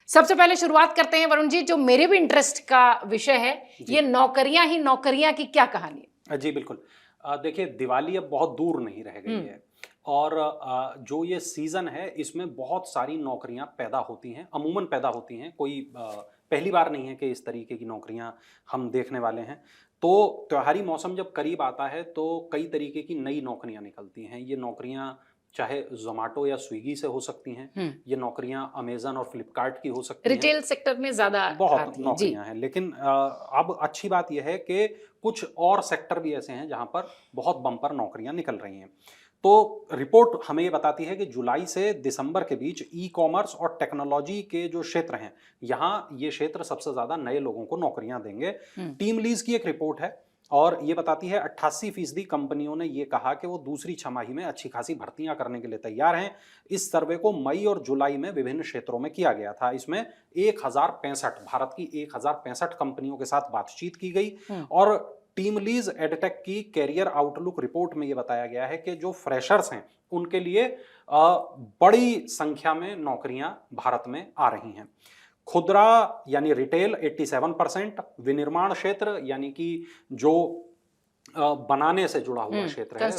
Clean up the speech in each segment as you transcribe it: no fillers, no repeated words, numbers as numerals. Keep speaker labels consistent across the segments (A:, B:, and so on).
A: सबसे पहले शुरुआत करते हैं वरुण जी, जो मेरे भी इंटरेस्ट का विषय है, ये नौकरियां ही नौकरियां की क्या कहानी है?
B: जी बिल्कुल। देखिए, दिवाली अब बहुत दूर नहीं रह गई है और जो ये सीज़न है इसमें बहुत सारी नौकरियां पैदा होती हैं, अमूमन पैदा होती हैं। कोई पहली बार नहीं है कि इस तरीके की नौकरियां हम देखने वाले हैं। तो त्योहारी मौसम जब करीब आता है तो कई तरीके की नई नौकरियां निकलती हैं। ये नौकरियां चाहे ज़ोमैटो या स्विगी से हो सकती हैं, ये नौकरियां अमेज़न और फ्लिपकार्ट की हो सकती हैं।
A: रिटेल सेक्टर में ज्यादा
B: बहुत
A: आती है जी।
B: नौकरियां हैं, लेकिन अब अच्छी बात यह है कि कुछ और सेक्टर भी ऐसे हैं जहां पर बहुत बम्पर नौकरियां निकल रही हैं। तो रिपोर्ट हमें ये बताती है कि जुलाई से दिसंबर के बीच ई कॉमर्स और टेक्नोलॉजी के जो क्षेत्र हैं, यहाँ ये क्षेत्र सबसे ज्यादा नए लोगों को नौकरियां देंगे। टीम लीज की एक रिपोर्ट है और ये बताती है 88% कंपनियों ने ये कहा कि वो दूसरी छमाही में अच्छी खासी भर्तियां करने के लिए तैयार हैं। इस सर्वे को मई और जुलाई में विभिन्न क्षेत्रों में किया गया था। इसमें 1065 भारत की 1065 कंपनियों के साथ बातचीत की गई और टीम लीज एडटेक की कैरियर आउटलुक रिपोर्ट में यह बताया गया है कि जो फ्रेशर्स हैं उनके लिए बड़ी संख्या में नौकरियां भारत में आ रही हैं। खुदरा यानी रिटेल 87%, विनिर्माण क्षेत्र यानी कि जो बनाने से जुड़ा हुआ क्षेत्र है,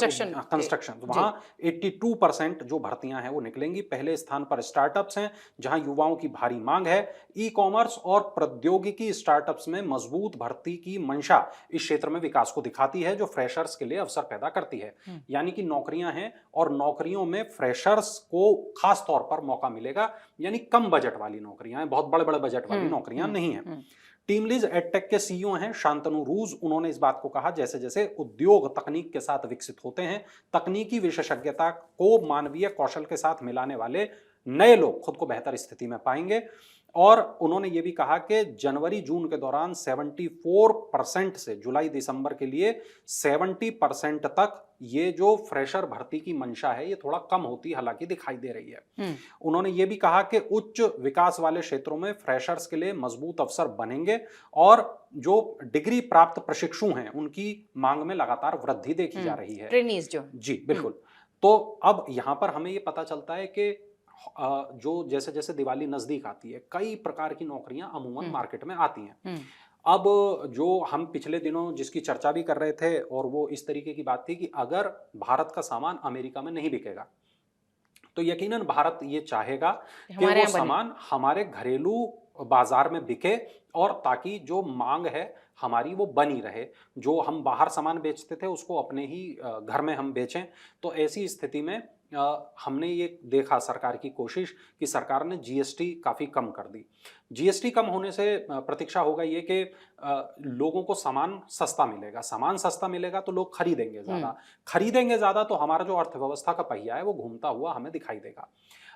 B: कंस्ट्रक्शन, वहां 82% जो भर्तियां हैं वो निकलेंगी। पहले स्थान पर स्टार्टअप्स हैं जहां युवाओं की भारी मांग है। ई कॉमर्स और प्रौद्योगिकी स्टार्टअप्स में मजबूत भर्ती की मंशा इस क्षेत्र में विकास को दिखाती है, जो फ्रेशर्स के लिए अवसर पैदा करती है। यानी कि नौकरियां हैं और नौकरियों में फ्रेशर्स को खास तौर पर मौका मिलेगा, यानी कम बजट वाली नौकरियां हैं, बहुत बड़े बड़े बजट वाली नौकरियां नहीं है। टीम लीज एडटेक के सीईओ हैं शांतनु रूज। उन्होंने इस बात को कहा, जैसे जैसे उद्योग तकनीक के साथ विकसित होते हैं, तकनीकी विशेषज्ञता को मानवीय कौशल के साथ मिलाने वाले नए लोग खुद को बेहतर स्थिति में पाएंगे। और उन्होंने ये भी कहा कि जनवरी जून के दौरान 74% से जुलाई दिसंबर के लिए 70% तक ये जो फ्रेशर भर्ती की मंशा है ये थोड़ा कम होती हालांकि दिखाई दे रही है। उन्होंने ये भी कहा कि उच्च विकास वाले क्षेत्रों में फ्रेशर्स के लिए मजबूत अवसर बनेंगे और जो डिग्री प्राप्त प्रशिक्षु हैं उनकी मांग में लगातार वृद्धि देखी जा रही है।
A: ट्रेनीज जो
B: जी बिल्कुल। तो अब यहां पर हमें ये पता चलता है कि जो जैसे जैसे दिवाली नजदीक आती है कई प्रकार की नौकरियां अमूमन मार्केट में आती हैं। अब जो हम पिछले दिनों जिसकी चर्चा भी कर रहे थे और वो इस तरीके की बात थी कि अगर भारत का सामान अमेरिका में नहीं बिकेगा तो यकीनन भारत ये चाहेगा कि वो सामान हमारे घरेलू बाजार में बिके और ताकि जो मांग है हमारी वो बनी रहे। जो हम बाहर सामान बेचते थे उसको अपने ही घर में हम बेचें। तो ऐसी स्थिति में हमने ये देखा सरकार की कोशिश कि सरकार ने जीएसटी काफ़ी कम कर दी। जीएसटी कम होने से प्रतीक्षा होगा ये कि लोगों को सामान सस्ता मिलेगा। सामान सस्ता मिलेगा तो लोग खरीदेंगे ज़्यादा तो हमारा जो अर्थव्यवस्था का पहिया है वो घूमता हुआ हमें दिखाई देगा।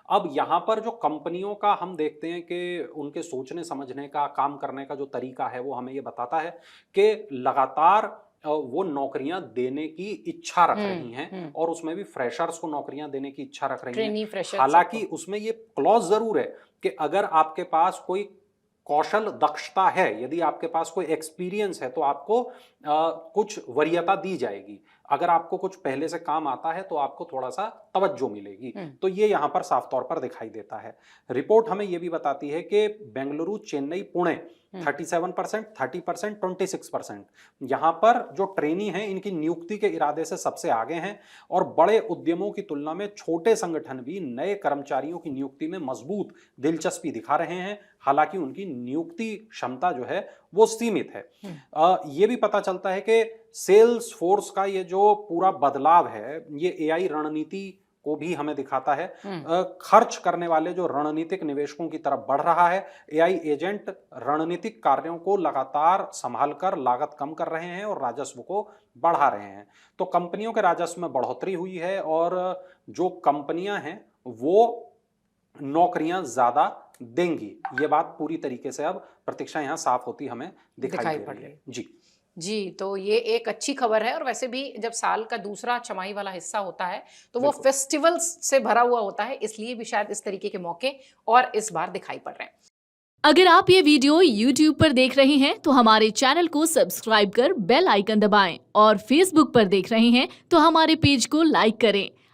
B: अब यहाँ पर जो कंपनियों का हम देखते हैं कि उनके सोचने समझने का, काम करने का जो तरीका है वो हमें ये बताता है कि लगातार वो नौकरियां देने की इच्छा रख रही हैं और उसमें भी फ्रेशर्स को नौकरियां देने की इच्छा रख रही हैं। हालांकि उसमें ये क्लॉज जरूर है कि अगर आपके पास कोई कौशल दक्षता है, यदि आपके पास कोई एक्सपीरियंस है तो आपको कुछ वरीयता दी जाएगी। अगर आपको कुछ पहले से काम आता है तो आपको थोड़ा सा तवज्जो मिलेगी। तो ये यहाँ पर साफ तौर पर दिखाई देता है। रिपोर्ट हमें ये भी बताती है कि बेंगलुरु, चेन्नई, पुणे 37%, 30%, 26%, यहाँ पर जो ट्रेनी हैं इनकी नियुक्ति के इरादे से सबसे आगे हैं और बड़े उद्यमों की तुलना में छोटे संगठन भी नए कर्मचारियों की नियुक्ति में मजबूत दिलचस्पी दिखा रहे हैं। हालांकि उनकी नियुक्ति क्षमता जो है वो सीमित है। ये भी पता चलता है कि सेल्स फोर्स का ये जो पूरा बदलाव है ये एआई रणनीति को भी हमें दिखाता है। खर्च करने वाले जो रणनीतिक निवेशकों की तरफ बढ़ रहा है। एआई एजेंट रणनीतिक कार्यों को लगातार संभालकर लागत कम कर रहे हैं और राजस्व को बढ़ा रहे हैं। तो कंपनियों के राजस्व में बढ़ोतरी हुई है और जो कंपनियां हैं वो नौकरियां ज्यादा देंगी। ये बात पूरी तरीके से अब प्रतीक्षा यहाँ साफ होती हमें दिखाई पड़ रही है।
A: जी, तो ये एक अच्छी खबर है। और वैसे भी जब साल का दूसरा छमाही वाला हिस्सा होता है तो वो फेस्टिवल्स से भरा हुआ होता है, इसलिए भी शायद इस तरीके के मौके और इस बार दिखाई पड़ रहे हैं।
C: अगर आप ये वीडियो YouTube पर देख रहे हैं तो हमारे चैनल को सब्सक्राइब कर बेल आइकन दबाएं और Facebook पर देख रहे हैं तो हमारे पेज को लाइक करें।